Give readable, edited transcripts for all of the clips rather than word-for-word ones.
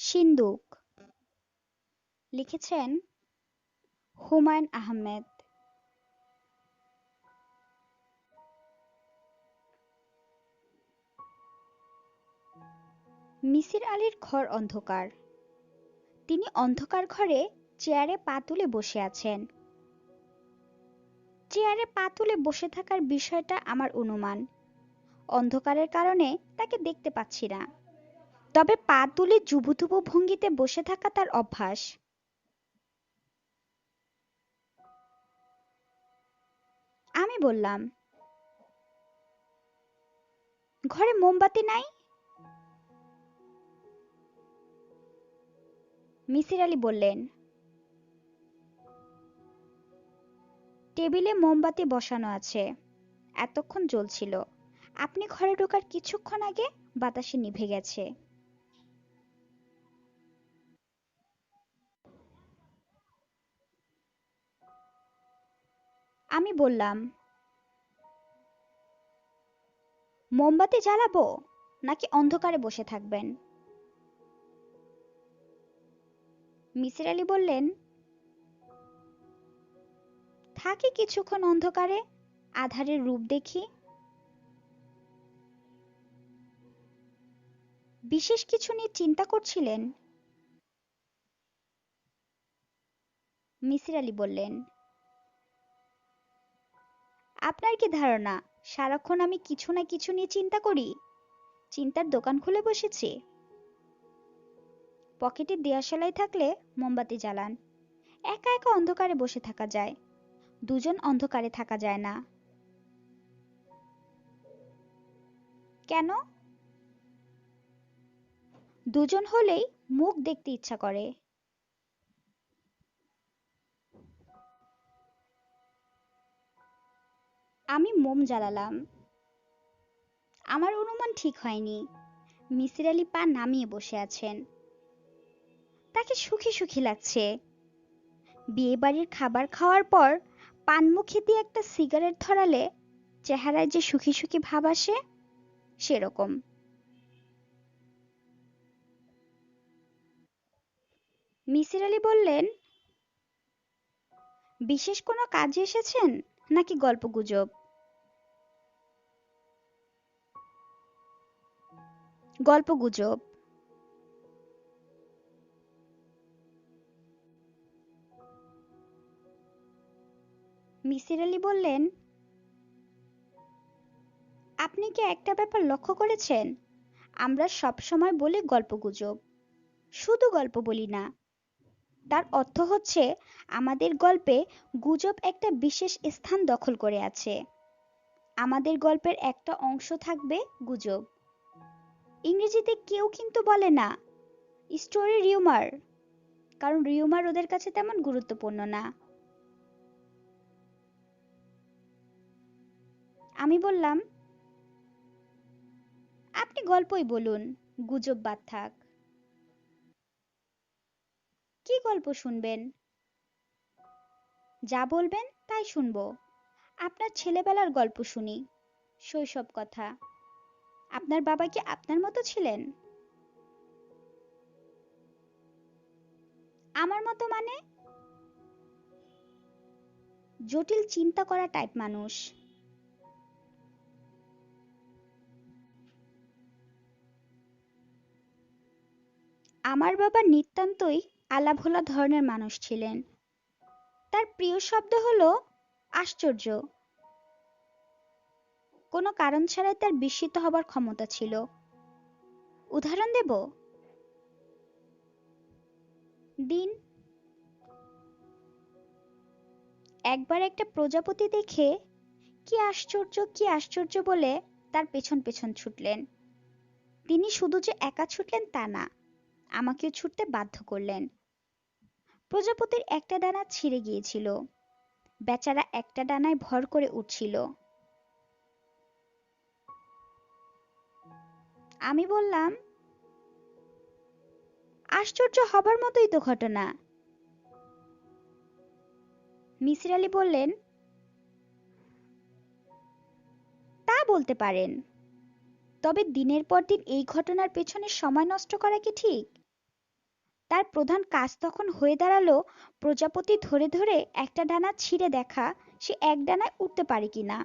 সিন্দুক লিখেছেন হুমায়ুন আহমেদ। মিসির আলির ঘর অন্ধকার। তিনি অন্ধকার ঘরে চেয়ারে পা তুলে বসে আছেন। চেয়ারে পা তুলে বসে থাকার বিষয়টা আমার অনুমান। অন্ধকারের কারণে তাকে দেখতে পাচ্ছি না, তবে পা তুলে জুবুথুবু ভঙ্গিতে বসে থাকা তার অভ্যাস। আমি বললাম, ঘরে মোমবাতি নাই? মিসির আলি বললেন, টেবিলে মোমবাতি বসানো আছে, এতক্ষণ জ্বলছিল। আপনি ঘরে ঢোকার কিছুক্ষণ আগে বাতাসে নিভে গেছে। আমি বললাম, মোমবাতি জ্বালাবো নাকি অন্ধকারে বসে থাকবেন? মিসির আলি বললেন, থাকি কিছুক্ষণ অন্ধকারে, আধারের রূপ দেখি। বিশেষ কিছু নিয়ে চিন্তা করছিলেন? মিসির আলি বললেন, আপনার কি ধারণা সারাক্ষণ আমি কিছু না কিছু নিয়ে চিন্তা করি? চিন্তার দোকান খুলে বসেছি। পকেটে দেয়াশালাই থাকলে মোমবাতি জ্বালান। একা একা অন্ধকারে বসে থাকা যায়, দুজন অন্ধকারে থাকা যায় না। কেন? দুজন হলেই মুখ দেখতে ইচ্ছা করে। আমি মোম জ্বালালাম। আমার অনুমান ঠিক হয়নি। মিসির আলি পা নামিয়ে বসে আছেন। তাকে সুখী সুখী লাগছে। বিয়ে বাড়ির খাবার খাওয়ার পর পান মুখে দিয়ে একটা সিগারেট ধরালে চেহারায় যে সুখী সুখী ভাব আসে, সেরকম। মিসির আলি বললেন, বিশেষ কোনো কাজে এসেছেন নাকি গল্পগুজব? গল্পগুজব। মিসির আলি বললেন, আপনি কি একটা ব্যাপার লক্ষ্য করেছেন? আমরা সব সময় বলি গল্পগুজব, শুধু গল্প বলি না। তার অর্থ হচ্ছে আমাদের গল্পে গুজব একটা বিশেষ স্থান দখল করে আছে। আমাদের গল্পের একটা অংশ থাকবে গুজব। ইংরেজিতে কেউ কিন্তু বলে না স্টোরি রিউমার, কারণ রিউমার ওদের কাছে তেমন গুরুত্বপূর্ণ না। আমি বললাম, আপনি গল্পই বলুন, গুজব বাদ থাক। কি গল্প শুনবেন? যা বলবেন তাই শুনবো। আপনার ছেলেবেলার গল্প শুনি, শৈশব কথা। আপনার বাবা কি আপনার মতো ছিলেন? আমার মতো মানে? জটিল চিন্তা করা টাইপ মানুষ। আমার বাবা নিতান্তই আলাভোলা ধরনের মানুষ ছিলেন। তার প্রিয় শব্দ হলো আশ্চর্য। কোনো কারণ ছাড়াই তার বিস্মিত হবার ক্ষমতা ছিল। উদাহরণ দেব? দিন। একবার একটা প্রজাপতি দেখে কি আশ্চর্য কি আশ্চর্য বলে তার পেছন পেছন ছুটলেন। তিনি শুধু যে একা ছুটলেন তা না, আমাকেও ছুটতে বাধ্য করলেন। প্রজাপতির একটা ডানা ছিঁড়ে গিয়েছিল, বেচারা একটা ডানায় ভর করে উঠছিল। আমি বললাম, আশ্চর্য হবার মতোই তো ঘটনা। মিসির আলি বললেন, তা বলতে পারেন, তবে দিনের পর দিন এই ঘটনার পেছনে সময় নষ্ট করা কি ঠিক? তার প্রধান কাজ তখন হয়ে দাঁড়ালো প্রজাপতি ধরে ধরে একটা ডানা ছিঁড়ে দেখা সে এক ডানায় উঠতে পারে কিনা।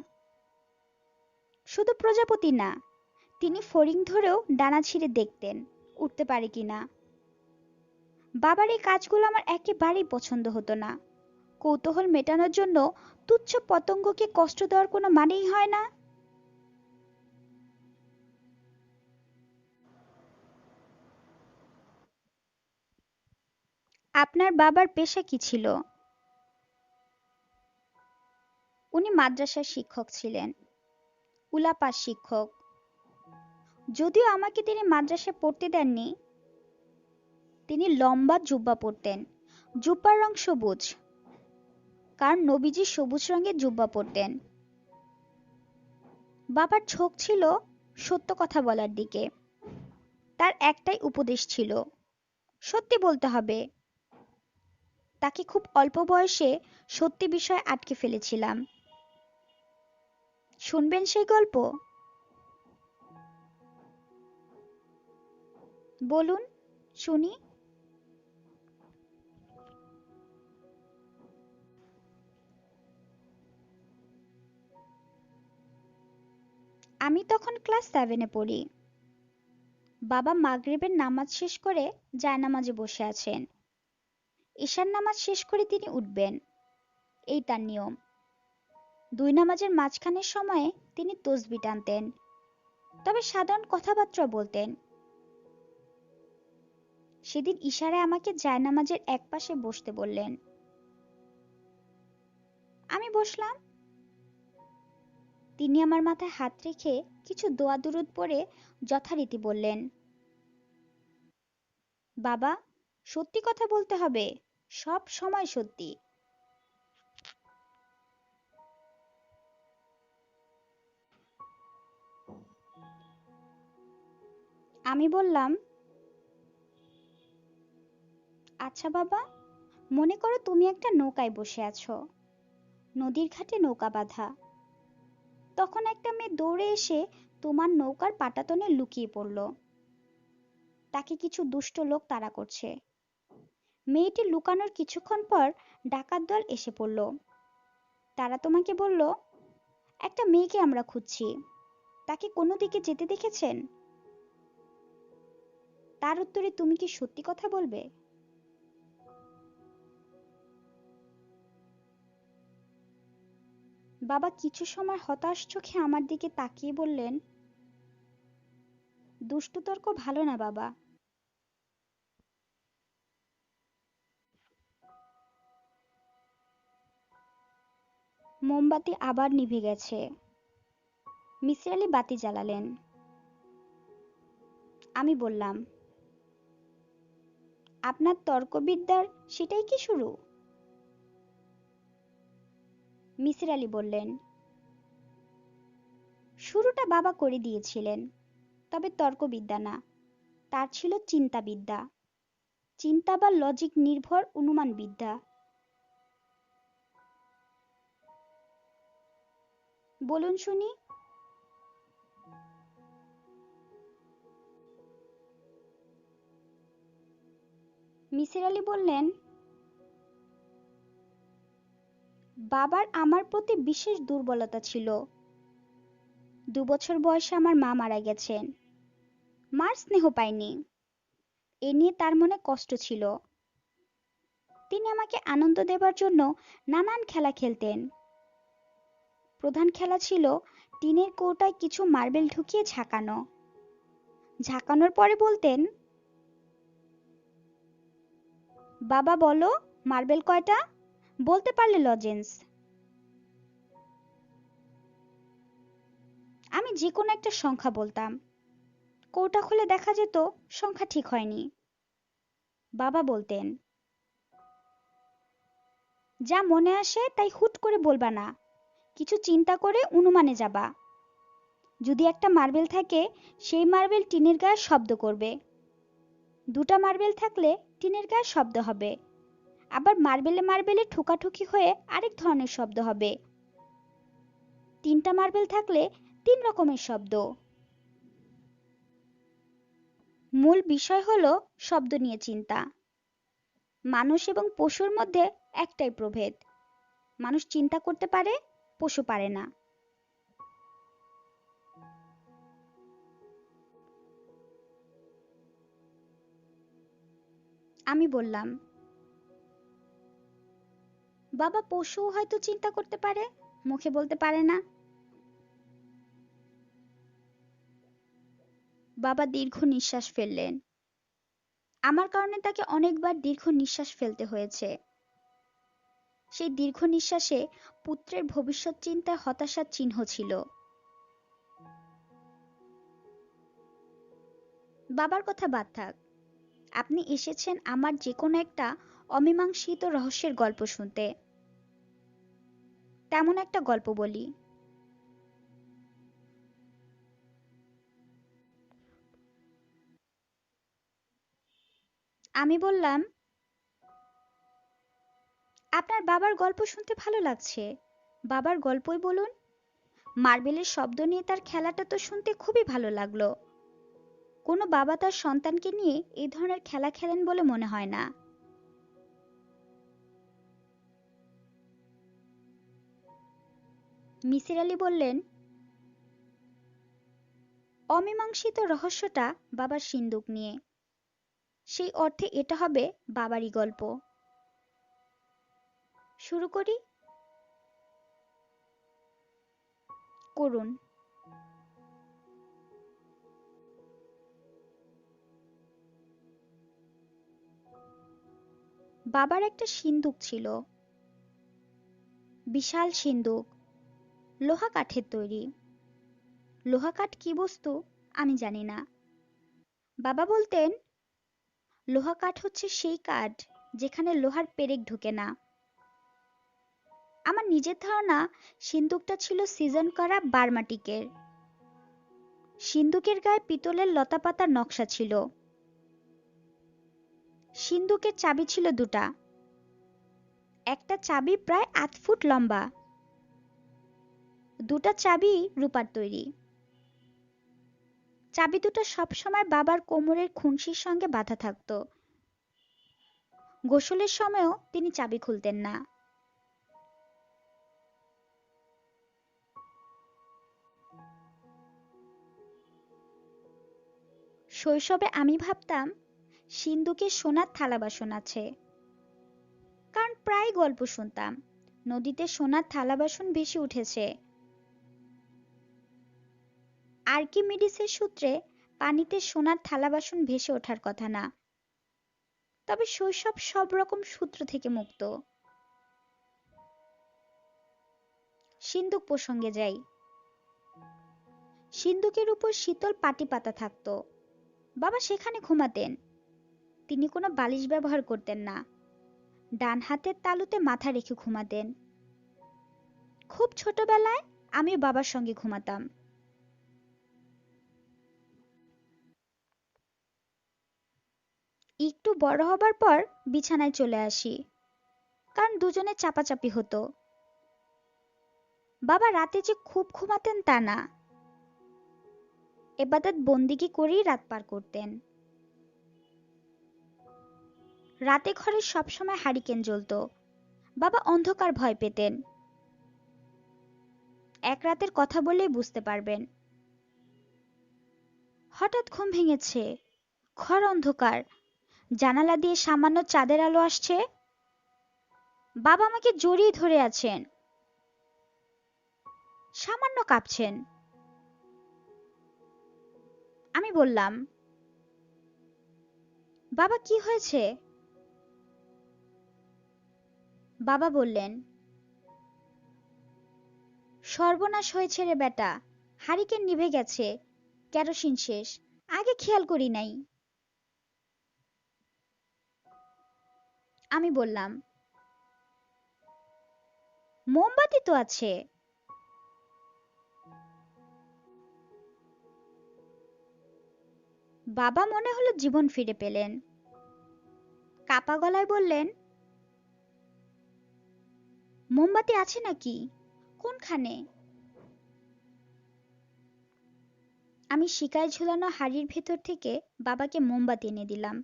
শুধু প্রজাপতি না, তিনি ফড়িং ধরেও ডানা ছিঁড়ে দেখতেন উঠতে পারে কিনা। বাবার এই কাজগুলো আমার একেবারেই পছন্দ হতো না। কৌতূহল মেটানোর জন্য তুচ্ছ পতঙ্গকে কষ্ট দেওয়ার কোনো মানেই হয় না। আপনার বাবার পেশা কি ছিল? উনি মাদ্রাসার শিক্ষক ছিলেন, উলাপার শিক্ষক। যদিও আমাকে তিনি মাদ্রাসায় পড়তে দেননি। তিনি লম্বা জুব্বা পরতেন, জুব্বার রং সবুজ, কারণ নবীজি সবুজ রঙের জুব্বা পরতেন। বাবার ঝোঁক ছিল সত্য কথা বলার দিকে। তার একটাই উপদেশ ছিল, সত্যি বলতে হবে। তাকে খুব অল্প বয়সে সত্যি বিষয়ে আটকে ফেলেছিলাম। শুনবেন সেই গল্প? বলুন, শুনি। আমি তখন ক্লাস 7-এ পড়ি। বাবা মাগরিবের নামাজ শেষ করে জায়নামাজে বসে আছেন। ঈশার নামাজ শেষ করে তিনি উঠবেন, এই তার নিয়ম। দুই নামাজের মাঝখানের সময়ে তিনি তসবিহ টানতেন, তবে সাধারণ কথাবার্তা বলতেন। সেদিন ইশারায় আমাকে জায়নামাজের একপাশে বসতে বললেন। আমি বসলাম। তিনি আমার মাথায় হাত রেখে কিছু দোয়া দুরুদ পড়ে যথারীতি বললেন, বাবা, সত্যি কথা বলতে হবে, সব সময় সত্যি। আমি বললাম, আচ্ছা বাবা, মনে করো তুমি একটা নৌকায় বসে আছো, নদীর ঘাটে নৌকা বাঁধা। তখন একটা মেয়ে দৌড়ে এসে তোমার নৌকার পাটাতনে লুকিয়ে পড়ল। তাকে কিছু দুষ্ট লোক তাড়া করছে। মেয়েটি লুকানোর কিছুক্ষণ পর ডাকাত দল এসে পড়ল। তারা তোমাকে বলল, একটা মেয়েকে আমরা খুঁজছি, তাকে কোনো দিকে যেতে দেখেছেন? তার উত্তরে তুমি কি সত্যি কথা বলবে? বাবা কিছু সময় হতাশ চোখে আমার দিকে তাকিয়ে বললেন, দুষ্টু তর্ক ভালো না বাবা। মোমবাতি আবার নিভে গেছে। মিসির আলি বাতি জ্বালালেন। আমি বললাম, আপনার তর্কবিদ্যার সেটাই কি শুরু? মিসির আলি বললেন, শুরুটা বাবা করে দিয়েছিলেন, তবে তর্কবিদ্যা না, তার ছিল চিন্তাবিদ্যা, চিন্তা বা লজিক নির্ভর অনুমান বিদ্যা। বলুন শুনি। মিসির আলি বললেন, বাবার আমার প্রতি বিশেষ দুর্বলতা ছিল। 2 বছর বয়সে আমার মা মারা গেছেন। মার স্নেহ পাইনি, এ নিয়ে তার মনে কষ্ট ছিল। তিনি আমাকে আনন্দ দেবার জন্য নানান খেলা খেলতেন। প্রধান খেলা ছিল টিনের কৌটায় কিছু মার্বেল ঢুকিয়ে ঝাঁকানো। ঝাঁকানোর পরে বলতেন, বাবা বলো মার্বেল কয়টা? বলতে পারলে লজেন্স। আমি যে কোনো একটা সংখ্যা বলতাম। কৌটা খুলে দেখা যেত সংখ্যা ঠিক হয়নি। বাবা বলতেন, যা মনে আসে তাই হুট করে বলবা না, কিছু চিন্তা করে অনুমানে যাবা। যদি একটা মার্বেল থাকে, সেই মার্বেল টিনের গায়ে শব্দ করবে। দুটা মার্বেল থাকলে টিনের গায়ে শব্দ হবে, আবার মার্বেলে মার্বেলে ঠুকাঠুকি হয়ে আরেক ধরনের শব্দ হবে। তিনটা মার্বেল থাকলে 3 রকমের শব্দ। মূল বিষয় হলো শব্দ নিয়ে চিন্তা। মানুষ এবং পশুর মধ্যে একটাই প্রভেদ, মানুষ চিন্তা করতে পারে, পশু পারে না। আমি বললাম, বাবা পশু হয়তো চিন্তা করতে পারে, মুখে বলতে পারে না। বাবা দীর্ঘ নিঃশ্বাস ফেললেন। আমার কারণে তাকে অনেকবার দীর্ঘ নিঃশ্বাস ফেলতে হয়েছে। সেই দীর্ঘ নিঃশ্বাসে পুত্রের ভবিষ্যৎ চিন্তায় হতাশার চিহ্ন ছিল। বাবার কথা বাদ থাক, আপনি এসেছেন আমার যে কোনো একটা অমীমাংসিত রহস্যের গল্প শুনতে। তেমন একটা গল্প বলি। আমি বললাম, আপনার বাবার গল্প শুনতে ভালো লাগছে, বাবার গল্পই বলুন। মার্বেলের শব্দ নিয়ে তার খেলাটা তো শুনতে খুবই ভালো লাগলো। কোনো বাবা তার সন্তানকে নিয়ে এই ধরনের খেলা খেলেন বলে মনে হয় না। মিসির আলী বললেন, অমীমাংসিত রহস্যটা বাবার সিন্দুক নিয়ে, সেই অর্থে এটা হবে বাবারই গল্প। শুরু করি? করুন। বাবার একটা সিন্দুক ছিল, বিশাল সিন্দুক, লোহা কাঠের তৈরি। লোহা কাঠ কি বস্তু আমি জানি না। বাবা বলতেন, লোহা কাঠ হচ্ছে সেই কাঠ যেখানে লোহার পেরেক ঢোকে না। আমার নিজের ধারণা সিন্দুকটা ছিল সিজন করা বার্মাটিকের। সিন্দুকের গায়ে পিতলের লতাপাতার নকশা ছিল। সিন্দুকের চাবি ছিল দুটা, একটা চাবি প্রায় ৮ ফুট লম্বা, দুটা চাবি রূপার তৈরি। চাবি দুটো সবসময় বাবার কোমরের খুনশির সঙ্গে বাঁধা থাকত। গোসলের সময়ও তিনি চাবি খুলতেন না। শৈশবে আমি ভাবতাম সিন্দুকে সোনার থালা বাসন আছে, কারণ প্রায় গল্প শুনতাম নদীতে সোনার থালা বাসন ভেসে উঠেছে। আর্কিমিডিসের সূত্রে পানিতে সোনার থালা বাসন ভেসে ওঠার কথা না, তবে শৈশব সব রকম সূত্র থেকে মুক্ত। সিন্দুক প্রসঙ্গে যাই। সিন্দুকের উপর শীতল পাটি পাতা থাকত, বাবা সেখানে ঘুমাতেন। তিনি কোনো বালিশ ব্যবহার করতেন না, ডান হাতের তালুতে মাথা রেখে ঘুমাতেন। খুব ছোটবেলায় আমি বাবার সঙ্গে ঘুমাতাম। একটু বড় হবার পর বিছানায় চলে আসি, কারণ দুজনে চাপাচাপি হতো। বাবা রাতে যে খুব ঘুমাতেন তা না, এবাদত বন্দিগি করেই রাত পার করতেন। রাতে ঘরে সবসময় হারিকেন জ্বলতো, বাবা অন্ধকার ভয় পেতেন। এক রাতের কথা বললেই বুঝতে পারবেন। হঠাৎ ঘুম ভেঙেছে, ঘর অন্ধকার, জানালা দিয়ে সামান্য চাঁদের আলো আসছে। বাবা আমাকে জড়িয়ে ধরে আছেন, সামান্য কাঁপছেন। আমি বললাম, বাবা কি হয়েছে? বাবা বললেন, সর্বনাশ হয়েছে রে বেটা, হারিকেন নিভে গেছে, কেরোসিন শেষ, আগে খেয়াল করি নাই। আমি বললাম, মোমবাতি তো আছে। বাবা মনে হলো জীবন ফিরে পেলেন, কাপা গলায় বললেন, মোমবাতি আছে নাকি? কোনখানে? আমি শিকায় ঝুলানো হাড়ির ভেতর থেকে বাবাকে মোমবাতি এনে দিলাম।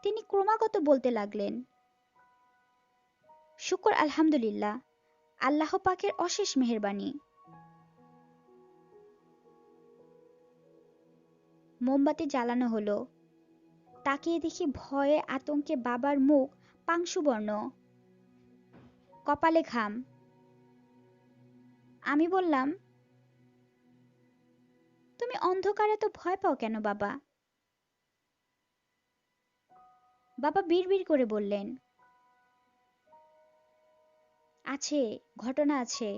তিনি ক্রমাগত বলতে লাগলেন, শুকর আলহামদুলিল্লাহ, আল্লাহ পাকের অশেষ মেহেরবানি। মোমবাতি জ্বালানো হলো। তাকিয়ে দেখি ভয়ে আতঙ্কে বাবার মুখ পাংশুবর্ণ, কপালে ঘাম। আমি বললাম, তুমি অন্ধকারে তো ভয় পাও কেন বাবা? বাবা বিড়বিড় করে বললেন, আছে, ঘটনা আছে,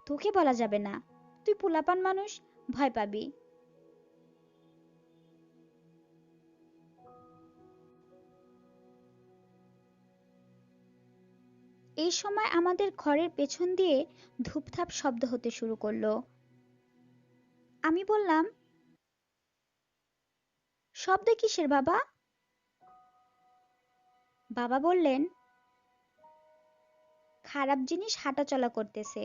তোকে বলা যাবে না, তুই পোলাপান মানুষ, ভয় পাবি। এই সময় আমাদের ঘরের পেছন দিয়ে ধূপধাপ শব্দ হতে শুরু করলো। আমি বললাম, শব্দ কিসের বাবা? বাবা বললেন, খারাপ জিনিস হাঁটাচলা করতেছে।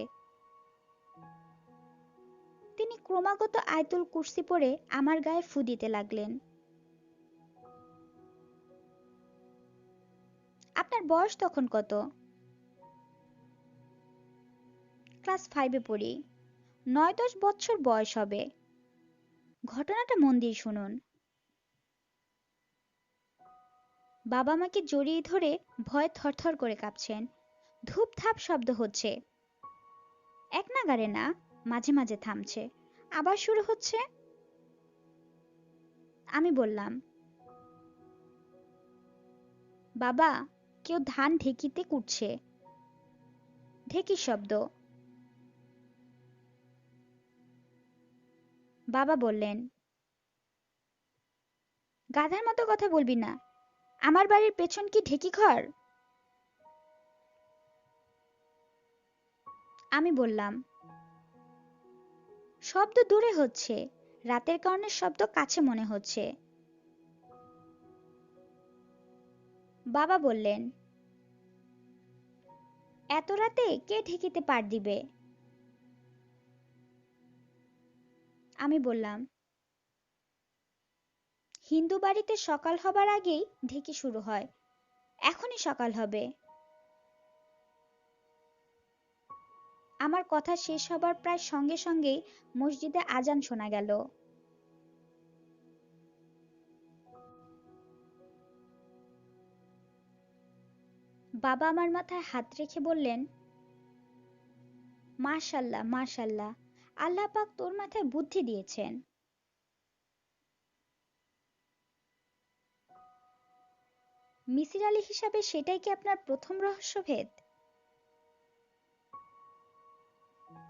তিনি ক্রমাগত আয়াতুল কুরসি পড়ে আমার গায়ে ফু দিতে লাগলেন। আপনার বয়স তখন কত? ক্লাস 5-এ পড়ি। 9-10 বছর বয়স হবে। ঘটনাটা মন দিয়ে শুনুন। বাবা আমাকে জড়িয়ে ধরে ভয়ে থরথর করে কাঁপছেন। ধূপধাপ শব্দ হচ্ছে। এক নাগাড়ে না, মাঝে মাঝে থামছে, আবার শুরু হচ্ছে। আমি বললাম, বাবা, কেউ ধান ঢেকিতে কুটছে। ঢেকির শব্দ। বাবা বললেন, গাধার মতো কথা বলবি না, আমার বাড়ির পেছন কি ঢেকি ঘর? আমি বললাম, শব্দ দূরে হচ্ছে, রাতের কারণে শব্দ কাছে মনে হচ্ছে। বাবা বললেন, এত রাতে কে ঢেকিতে পার দিবে? আমি বললাম, হিন্দু বাড়িতে সকাল হবার আগেই ঢেকি শুরু হয়, এখনই সকাল হবে। আমার কথা শেষ হবার প্রায় সঙ্গে সঙ্গেই মসজিদে আজান শোনা গেল। বাবা আমার মাথায় হাত রেখে বললেন, মাশাল্লাহ মাশাল্লাহ, আল্লাহ পাক তোর মাথায় বুদ্ধি দিয়েছেন। মিসির আলী হিসাবে সেটাই কি আপনার প্রথম রহস্যভেদ?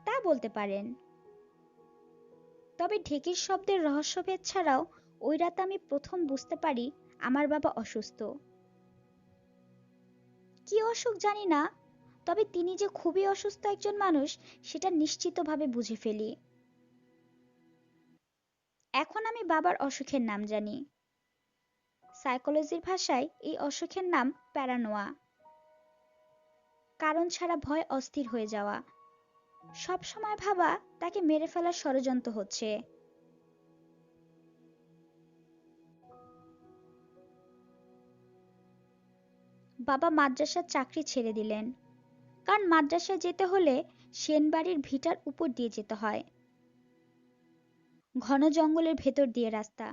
তা বলতে পারেন। তবে ঢেকির শব্দের রহস্যভেদ ছাড়াও ওই রাতে আমি প্রথম বুঝতে পারি আমার বাবা অসুস্থ। কি অসুখ জানি না, তবে তিনি যে খুবই অসুস্থ একজন মানুষ সেটা নিশ্চিতভাবে বুঝে ফেলি। এখন আমি বাবার অসুখের নাম জানি। সাইকোলজির ভাষায় এই অসুখের নাম প্যারানোয়া। কারণ ছাড়া ভয় অস্থির হয়ে যাওয়া, সব সময় ভাবা তাকে মেরে ফেলার ষড়যন্ত্র হচ্ছে। বাবা মাদ্রাসার চাকরি ছেড়ে দিলেন, কারণ মাদ্রাসায় যেতে হলে সেনবাড়ির ভিটার উপর দিয়ে যেতে হয়। ঘন জঙ্গলের ভেতর দিয়ে রাস্তা।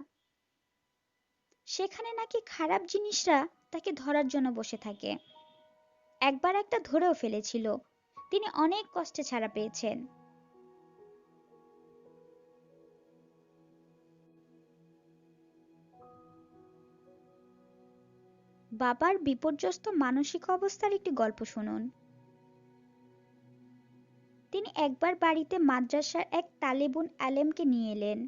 সেখানে নাকি খারাপ জিনিসরা তাকে ধরার জন্য বসে থাকে। একবার একটা ধরেও ফেলেছিল। তিনি অনেক কষ্টে ছাড়া পেয়েছেন। বাবার বিপর্যস্ত মানসিক অবস্থার একটি গল্প শুনুন। তিনি একবার বাড়িতে মাদ্রাসার এক তালেবুন আলেমকে নিয়ে এলেন।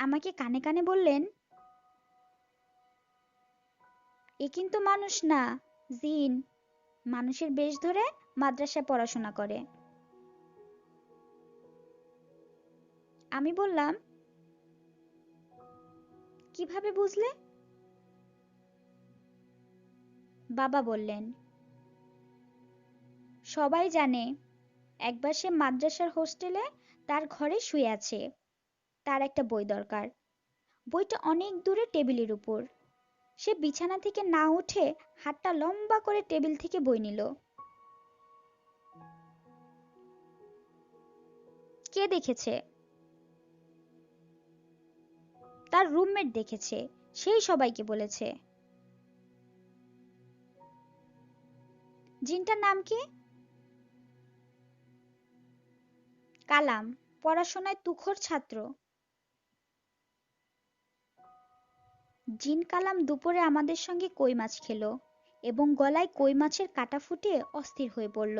আমাকে কানে কানে বললেন, এ কিন্তু মানুষ না, জিন, মানুষের বেশ ধরে মাদ্রাসায় পড়াশোনা করে। আমি বললাম, কিভাবে বুঝলে? বাবা বললেন, সবাই জানে, একবার সে মাদ্রাসার হোস্টেলে তার ঘরে শুয়ে আছে। তার একটা বই দরকার। বইটা অনেক দূরে টেবিলের উপর। সে বিছানা থেকে না উঠে হাতটা লম্বা করে টেবিল থেকে বই নিল। কে দেখেছে? তার রুমমেট দেখেছে, সেই সবাইকে বলেছে। জিনটার নাম কি? কালাম, পড়াশোনায় তুখোড় ছাত্র। জিন কালাম দুপুরে আমাদের সঙ্গে কই মাছ খেলো এবং গলায় কই মাছের কাঁটা ফুটিয়ে অস্থির হয়ে পড়ল।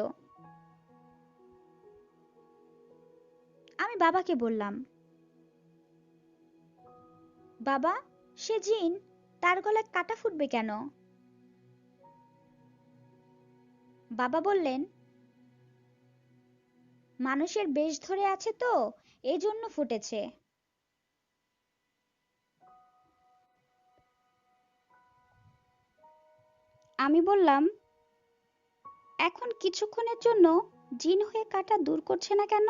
আমি বাবাকে বললাম, বাবা, সে জিন, তার গলায় কাঁটা ফুটবে কেন? বাবা বললেন, মানুষের বেশ ধরে আছে তো, এই জন্য ফুটেছে। আমি বললাম, এখন কিছুক্ষণের জন্য জিন হয়ে কাঁটা দূর করছে না কেন?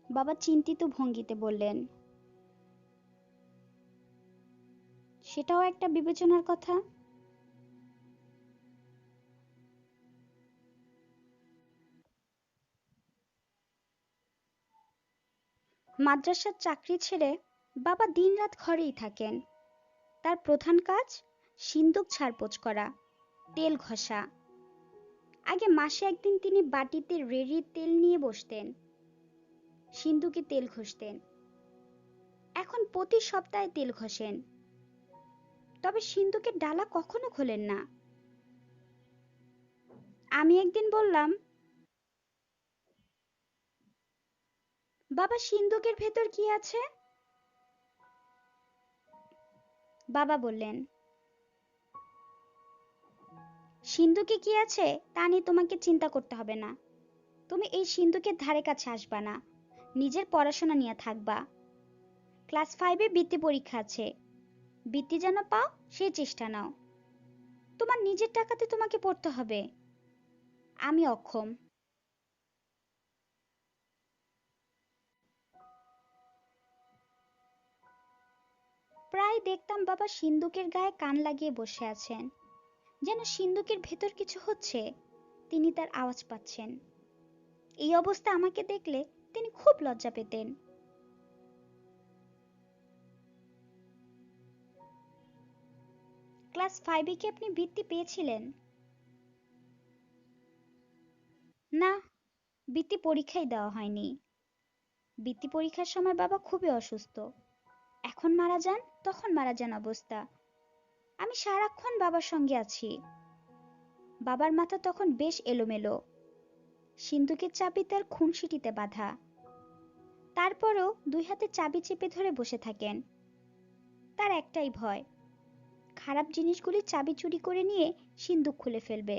বাবা চিন্তিত ভঙ্গিতে বললেন, সেটাও একটা বিবেচনার কথা। মাদ্রাসার চাকরি ছেড়ে বাবা দিনরাত ঘরেই থাকেন। তার প্রধান কাজ সিন্দুক ছাড়পোছ করা, তেল ঘষা। আগে মাসে একদিন তিনি বাটিতে রেড়ির তেল নিয়ে বসতেন, সিন্দুকে তেল ঘষতেন। এখন প্রতি সপ্তাহে তেল ঘষেন, তবে সিন্দুকের ডালা কখনো খোলেন না। আমি একদিন বললাম, বাবা, সিন্দুকের ভেতর কি আছে? বাবা বললেন, সিন্দুকে কি আছে তা নিয়ে তোমাকে চিন্তা করতে হবে না। তুমি এই সিন্দুকের ধারে কাছে আসবা না, নিজের পড়াশোনা নিয়ে থাকবা। ক্লাস 5-এ বৃত্তি পরীক্ষা আছে, বৃত্তি যেন পাও সেই চেষ্টা নাও। তোমার নিজের টাকাতে তোমাকে পড়তে হবে। আমি অক্ষম। প্রায় দেখতাম বাবা সিন্দুকের গায়ে কান লাগিয়ে বসে আছেন, যেন সিন্দুকের ভেতর কিছু হচ্ছে, তিনি তার আওয়াজ পাচ্ছেন। এই অবস্থা আমাকে দেখলে তিনি খুব লজ্জা পেতেন। ক্লাস 5-এ কি আপনি বৃত্তি পেয়েছিলেন? না, বৃত্তি পরীক্ষাই দেওয়া হয়নি। বৃত্তি পরীক্ষার সময় বাবা খুবই অসুস্থ, এখন মারা যান তখন মারা যান অবস্থা। আমি সারাক্ষণ বাবার সঙ্গে আছি। বাবার মাথা তখন বেশ এলোমেলো, সিন্দুকের চাবি তার খুনসিটিতে বাঁধা। তারপরও দুই হাতে চাবি চেপে ধরে বসে থাকেন। তার একটাই ভয়, খারাপ জিনিসগুলি চাবি চুরি করে নিয়ে সিন্দুক খুলে ফেলবে,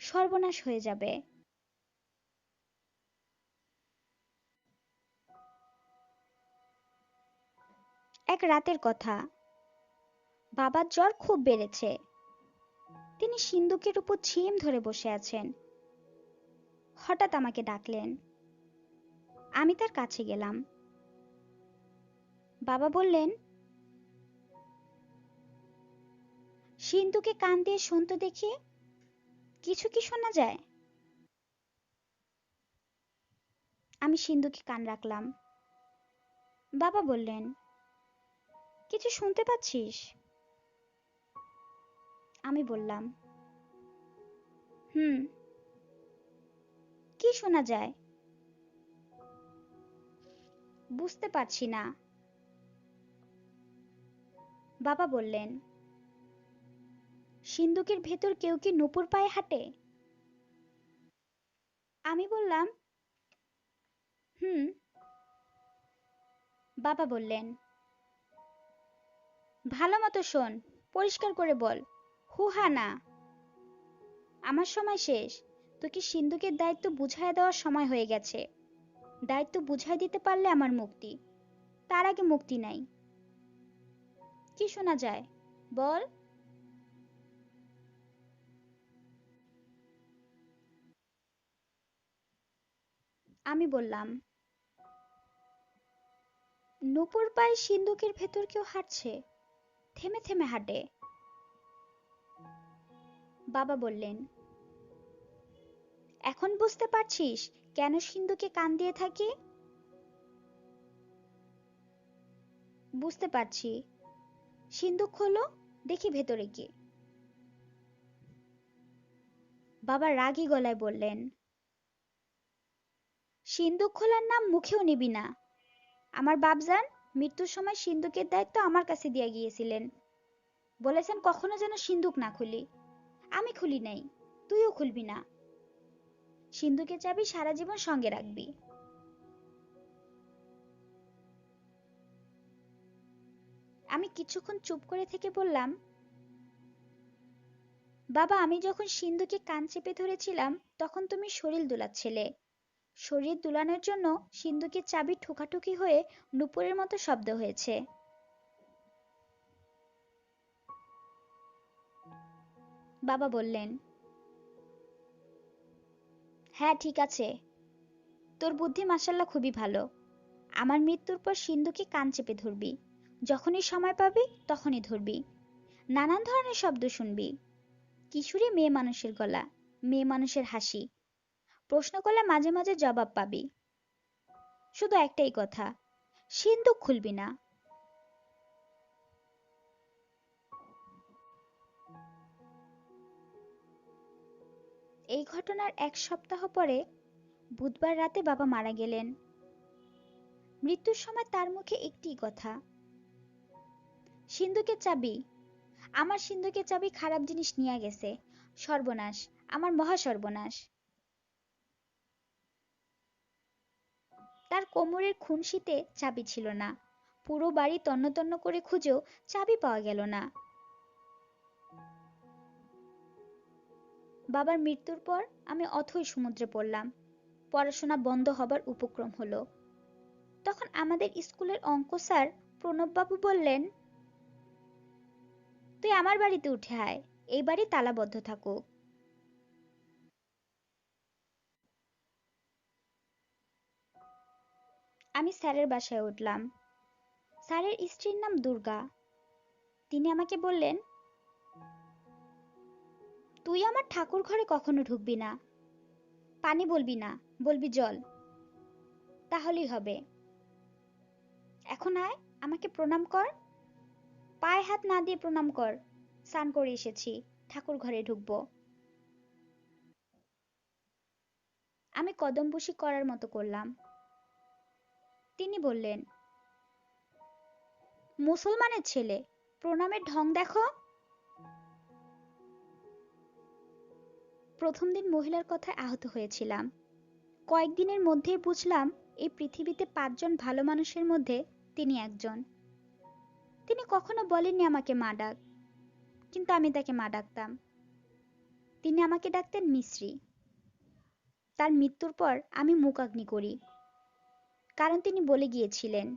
সর্বনাশ হয়ে যাবে। এক রাতের কথা, বাবার জ্বর খুব বেড়েছে। তিনি সিন্দুকের উপর ঝিম ধরে বসে আছেন। হঠাৎ আমাকে ডাকলেন। আমি তার কাছে গেলাম। বাবা বললেন, সিন্দুকে কান দিয়ে শুনতো দেখি, কিছু কি শোনা যায়? আমি সিন্দুকে কান রাখলাম। বাবা বললেন, কিছু শুনতে পাচ্ছিস? আমি বললাম, হুম। কি শোনা যায়? বুঝতে পারছি না। বাবা বললেন, সিন্দুকের ভেতর কেউ কি নূপুর পায়ে হাঁটে? আমি বললাম, হুম। বাবা বললেন, ভালো মতো শোন, পরিষ্কার করে বল, হু হা না। আমার সময় শেষ, তোকে সিন্দুকের দায়িত্ব বুঝাইয়া দেওয়ার সময় হয়ে গেছে। দায়িত্ব বুঝাই দিতে পারলে আমার মুক্তি, তার আগে মুক্তি নাই। কি শোনা যায় বল? আমি বললাম, নূপুর পায়ে সিন্ধুকের ভেতর কেউ হাঁটছে, থেমে থেমে হাঁটে। বাবা বললেন, এখন বুঝতে পারছিস কেন সিন্ধুকে কান দিয়ে থাকি? বুঝতে পারছি। সিন্ধুক খোলো, দেখি ভেতরে কি। বাবা রাগী গলায় বললেন, সিন্ধুক খোলার নাম মুখেও নিবি না। আমার বাপজান মৃত্যুর সময় সিন্ধুকের দায়িত্ব আমার কাছে দিয়ে গিয়েছিলেন। বলেছেন কখনো যেন সিন্ধুক না খুলি। আমি খুলি নাই, তুইও খুলবি না। সিন্ধুকের চাবি সারা জীবন সঙ্গে রাখবি। আমি কিছুক্ষণ চুপ করে থেকে বললাম, বাবা আমি যখন সিন্ধুকে কান চেপে ধরেছিলাম তখন তুমি শরীর দোলাচ্ছিলে। শরীর দোলানোর জন্য সিন্ধুকের চাবি ঠোকাঠুকি হয়ে নূপুরের মতো শব্দ হয়েছে। বাবা বললেন, হ্যাঁ ঠিক আছে, তোর বুদ্ধি মাশাআল্লাহ খুবই ভালো। আমার মৃত্যুর পর সিন্ধুকে কান চেপে ধরবি, যখনই সময় পাবি তখনই ধরবি। নানান ধরনের শব্দ শুনবি, কিশোরী মেয়ে মানুষের গলা, মেয়ে মানুষের হাসি। প্রশ্ন করলে মাঝে মাঝে জবাব পাবি। শুধু একটাই কথা, সিন্ধুক খুলবি না। এই ঘটনার 1 সপ্তাহ পরে বুধবার রাতে বাবা মারা গেলেন। মৃত্যুর সময় তার মুখে একটিই কথা, সিন্ধুকের চাবি। আমার সিন্ধুকের চাবি খারাপ জিনিস নিয়ে গেছে। সর্বনাশ, আমার মহা সর্বনাশ। তার কোমরের খুনশিতে চাবি ছিল না। পুরো বাড়ি তন্ন তন্ন করে খুঁজেও চাবি পাওয়া গেল না। বাবার মৃত্যুর পর আমি অথই সমুদ্রে পড়লাম। পড়াশোনা বন্ধ হবার উপক্রম হলো। তখন আমাদের স্কুলের অঙ্ক স্যার প্রণববাবু বললেন, তুই আমার বাড়িতে উঠে আয়, এই বাড়ি তালাবদ্ধ থাকুক। আমি স্যারের বাসায় উঠলাম। স্যারের স্ত্রীর নাম দুর্গা। তিনি আমাকে বললেন, তুই আমার ঠাকুর ঘরে কখনো ঢুকবি না। পানি বলবি না, বলবি জল, তাহলেই হবে। এখন আয়, আমাকে প্রণাম কর। পায়ে হাত না দিয়ে প্রণাম কর। স্নান করে এসেছি, ঠাকুর ঘরে ঢুকবো। আমি কদম বসি করার মতো করলাম। তিনি বললেন, মুসলমানের ছেলে, প্রণামের ঢং দেখো। প্রথম দিন মহিলার কথায় আহত হয়েছিলাম। কয়েকদিনের মধ্যেই বুঝলাম এই পৃথিবীতে 5 জন ভালো মানুষের মধ্যে তিনি একজন। তিনি কখনো বলেননি আমাকে মা ডাক, কিন্তু আমি তাকে মা ডাকতাম। তিনি আমাকে ডাকতেন মিশ্রি। তার মৃত্যুর পর আমি মুখাগ্নি করি, কারণ তিনি বলে গিয়েছিলেন,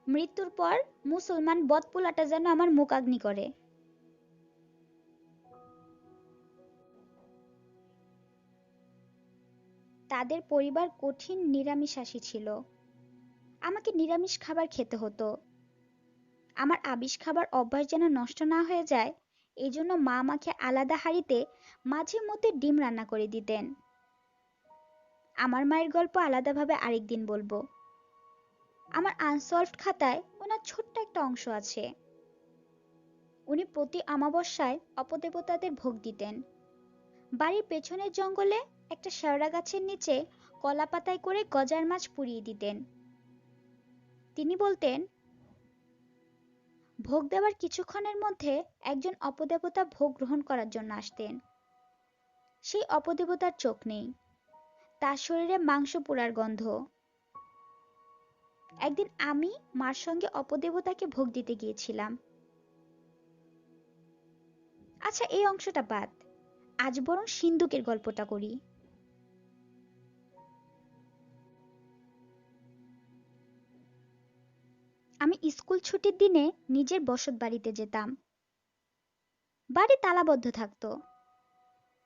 মৃত্যুর পর মুসলমান বদপোলাটা যেন আমার মুখাগ্নি করে। তাদের পরিবার কঠিন নিরামিষাশী ছিল। আমাকে নিরামিষ খাবার খেতে হতো। আমার আমিষ খাবার অভ্যাস যেন নষ্ট না হয়ে যায়, এই জন্য মা আমাকে আলাদা হাঁড়িতে মাঝে মধ্যে ডিম রান্না করে দিতেন। আমার মায়ের গল্প আলাদাভাবে আরেকদিন বলবো। আমার আনসলভড খাতায় ওনার ছোট্ট একটা অংশ আছে। উনি প্রতি অমাবস্যায় অপদেবতাদের ভোগ দিতেন। বাড়ির পেছনের জঙ্গলে একটা শেওড়া গাছের নিচে কলা পাতায় করে গজার মাছ পুড়িয়ে দিতেন। তিনি বলতেন, ভোগ দেওয়ার কিছুক্ষণের মধ্যে একজন অপদেবতা ভোগ গ্রহণ করার জন্য আসতেন। সেই অপদেবতার চোখ নেই, তার শরীরে মাংস পোড়ার গন্ধ। একদিন আমি মার সঙ্গে অপদেবতাকে ভোগ দিতে গিয়েছিলাম। আচ্ছা, এই অংশটা বাদ, আজ বরং সিন্ধুকের গল্পটা করি। আমি স্কুল ছুটির দিনে নিজের বসত বাড়িতে যেতাম। বাড়ি তালাবদ্ধ থাকতো।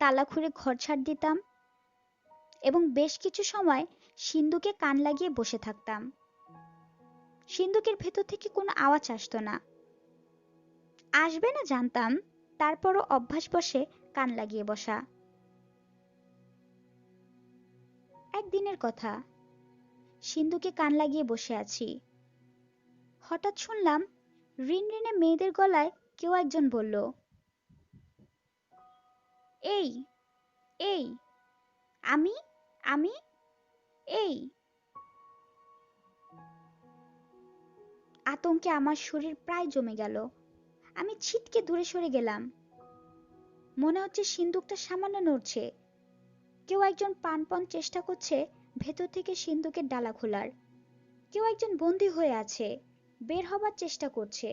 তালা খুলে ঘর ঝাড় দিতাম। এবং বেশ কিছু সময় সিন্দুকে কান লাগিয়ে বসে থাকতাম। সিন্দুকের ভেতর থেকে কোনো আওয়াজ আসতো না। আসবে না জানতাম, তারপরও অভ্যাস বশে কান লাগিয়ে বসা। একদিনের কথা, সিন্দুকে কান লাগিয়ে বসে আছি। হঠাৎ শুনলাম রিনরিনে মেয়েদের গলায় কেউ একজন বলল, এই এই আমি আমি এই। আতঙ্কে আমার শরীর প্রায় জমে গেল। আমি ছিটকে দূরে সরে গেলাম। মনে হচ্ছে সিন্দুকটা সামান্য নড়ছে। কেউ একজন প্রাণপণ চেষ্টা করছে ভেতর থেকে সিন্দুকের ডালা খোলার। কেউ একজন বন্দী হয়ে আছে, বের হবার চেষ্টা করছে।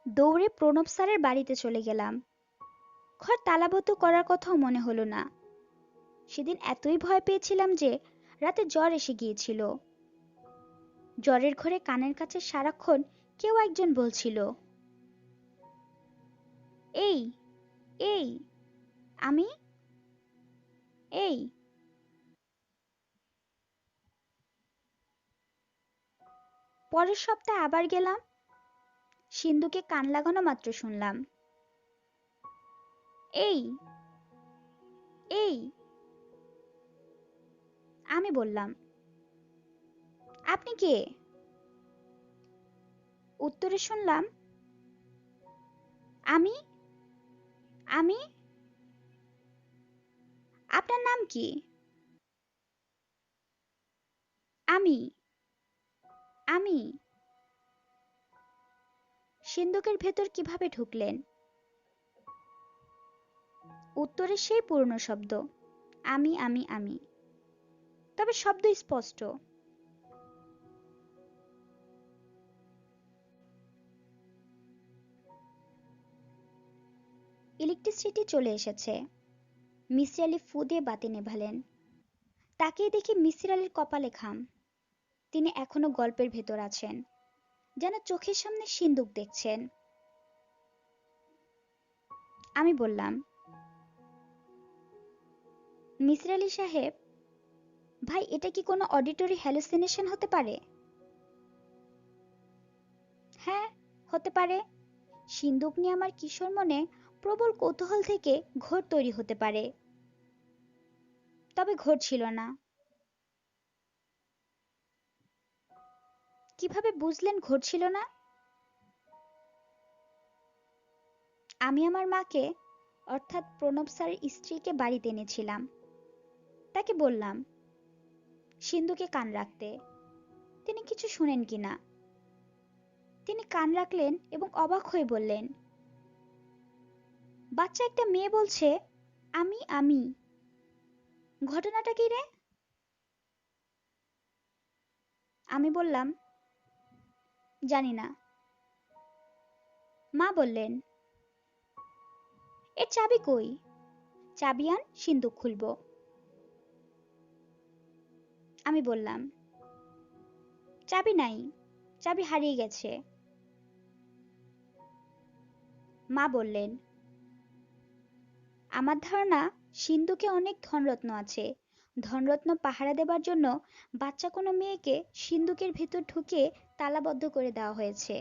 দৌড়ে প্রণব স্যারের বাড়িতে চলে গেলাম। ঘর তালাবদ্ধ করার কথাও মনে হলো না। সেদিন এতই ভয় পেয়েছিলাম যে রাতে জ্বর এসে গিয়েছিল। জ্বরের ঘরে কানের কাছে সারাক্ষণ কেউ একজন বলছিল, এই এই আমি এই। পরের সপ্তাহে আবার গেলাম। সিন্ধুকে কান লাগানো মাত্র শুনলাম, এই এই। আমি বললাম, আপনি কে? উত্তরে শুনলাম, আমি আমি আপনার নাম কি? আমি আমি। সিন্ধুকের ভেতর কিভাবে ঢুকলেন? উত্তরে সেই পুরনো শব্দ, আমি আমি আমি। তবে শব্দ স্পষ্ট। ইলেকট্রিসিটি চলে এসেছে। মিসির আলি ফু দিয়ে বাতি নেভালেন। তাকিয়ে দেখি মিসির আলির কপালে ঘাম। তিনি এখনো গল্পের ভেতর আছেন, যেন চোখের সামনে সিন্দুক দেখছেন। আমি বললাম, মিসির আলি সাহেব, ভাই এটা কি কোনো অডিটরি হ্যালুসিনেশন হতে পারে? হ্যাঁ, হতে পারে। সিন্দুক নিয়ে আমার কিশোর মনে প্রবল কৌতূহল থেকে ঘোর তৈরি হতে পারে। তবে ঘোর ছিল না। কিভাবে বুঝলেন ঘোর ছিল না? আমি আমার মাকে, অর্থাৎ প্রণব স্যারের স্ত্রীকে বাড়িতে এনেছিলাম। তাকে বললাম সিন্ধুকে কান রাখতে, তিনি কিছু শুনেন কিনা। তিনি কান রাখলেন এবং অবাক হয়ে বললেন, বাচ্চা একটা মেয়ে বলছে আমি আমি। ঘটনাটা কি রে? আমি বললাম, জানি না। মা বললেন, এর চাবি কই? চাবি আন, সিন্দুক খুলবো। আমি বললাম, চাবি নাই, চাবি হারিয়ে গেছে। মা বললেন, আমার ধারণা সিন্ধুকে অনেক ধনরত্ন আছে। ধনরত্ন পাহারা দেবার জন্য বাচ্চা কোনো মেয়েকে সিন্ধুকের ভেতর ঢুকিয়ে তালাবদ্ধ করে দেওয়া হয়েছে।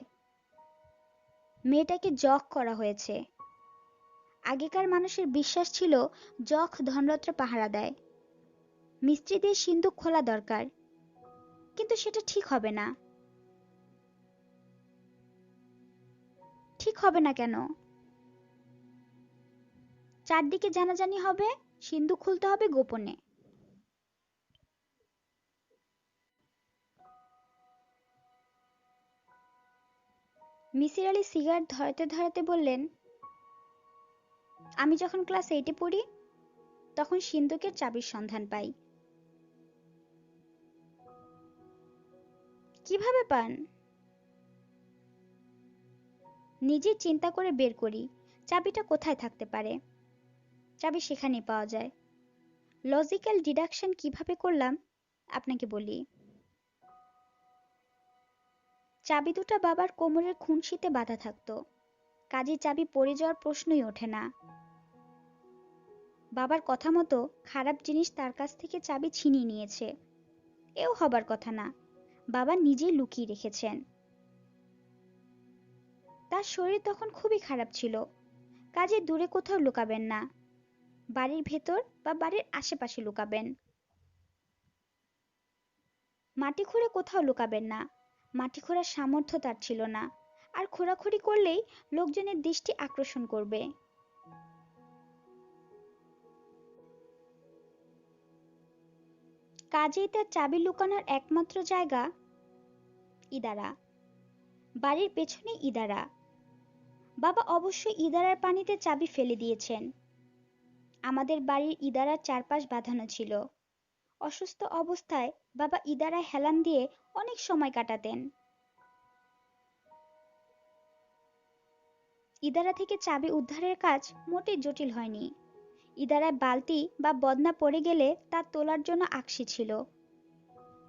মেয়েটাকে জখ করা হয়েছে। আগেকার মানুষের বিশ্বাস ছিল যখ ধনরত্ন পাহারা দেয়। মিস্ত্রি দিয়ে সিন্ধুক খোলা দরকার, কিন্তু সেটা ঠিক হবে না। ঠিক হবে না কেন? চারদিকে জানাজানি হবে, সিন্ধুক খুলতে হবে গোপনে। মিসির আলি সিগারেট ধরাতে ধরাতে বললেন, আমি যখন ক্লাস 8-এ পড়ি তখন সিন্ধুকের চাবির সন্ধান পাই। কিভাবে পান? নিজে চিন্তা করে বের করি চাবিটা কোথায় থাকতে পারে। চাবি সেখানেই পাওয়া যায়। লজিক্যাল ডিডাকশন কিভাবে করলাম আপনাকে বলি। চাবি দুটো বাবার কোমরের খুনশিতে বাঁধা থাকতো। কাজেই চাবি পড়ে যাওয়ার প্রশ্নই ওঠে না। বাবার কথা মতো খারাপ জিনিস তার কাছ থেকে চাবি ছিনিয়ে নিয়েছে, এও হবার কথা না। বাবা নিজেই লুকিয়ে রেখেছেন। তার শরীর তখন খুবই খারাপ ছিল, কাজে দূরে কোথাও লুকাবেন না, বাড়ির ভেতর বা বাড়ির আশেপাশে লুকাবেন। মাটি খুঁড়ে কোথাও লুকাবেন না, মাটি খোঁড়ার সামর্থ্য তার ছিল না, আর খোঁড়াখুড়ি করলেই লোকজনের দৃষ্টি আকর্ষণ করবে। কাজেই তার চাবি লুকানোর একমাত্র জায়গা ইদারা, বাড়ির পেছনে ইদারা। বাবা অবশ্যই ইদারার পানিতে চাবি ফেলে দিয়েছেন। আমাদের বাড়ির ইদারার চারপাশ বাঁধানো ছিল। অসুস্থ অবস্থায় বাবা ইদারায় হেলান দিয়ে অনেক সময় কাটাতেন। ইদারা থেকে চাবি উদ্ধারের কাজ মোটেই জটিল হয়নি। ইদারায় বালতি বা বদনা পড়ে গেলে তা তোলার জন্য আকশি ছিল।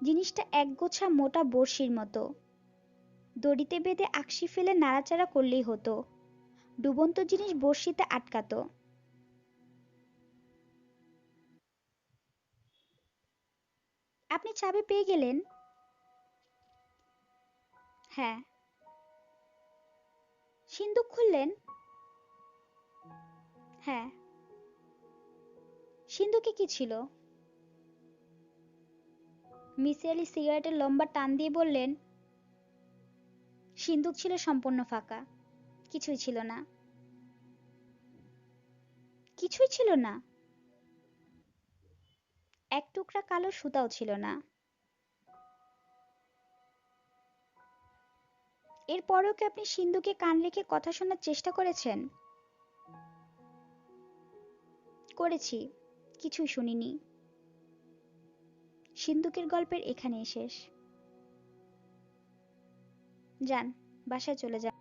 জিনিসটা একগোছা মোটা বড়শির মতো, দড়িতে বেঁধে আকশি ফেলে নাড়াচাড়া করলেই হতো, ডুবন্ত জিনিস বড়শিতে আটকাতো। আপনি চাবি পেয়ে গেলেন? হ্যাঁ। সিন্দুক খুললেন? হ্যাঁ। সিন্দুকে কি ছিল? মিসির আলি সিগারেটের লম্বা টান দিয়ে বললেন, সিন্দুক ছিল সম্পূর্ণ ফাঁকা, কিছুই ছিল না। কিছুই ছিল না? এক টুকরা কালো সুতাও ছিল না। এরপরেও কি আপনি সিন্দুকে কান রেখে কথা শোনার চেষ্টা করেছেন? করেছি, কিছুই শুনিনি। সিন্দুকের গল্পের এখানেই শেষ। যান, বাসায় চলে যান।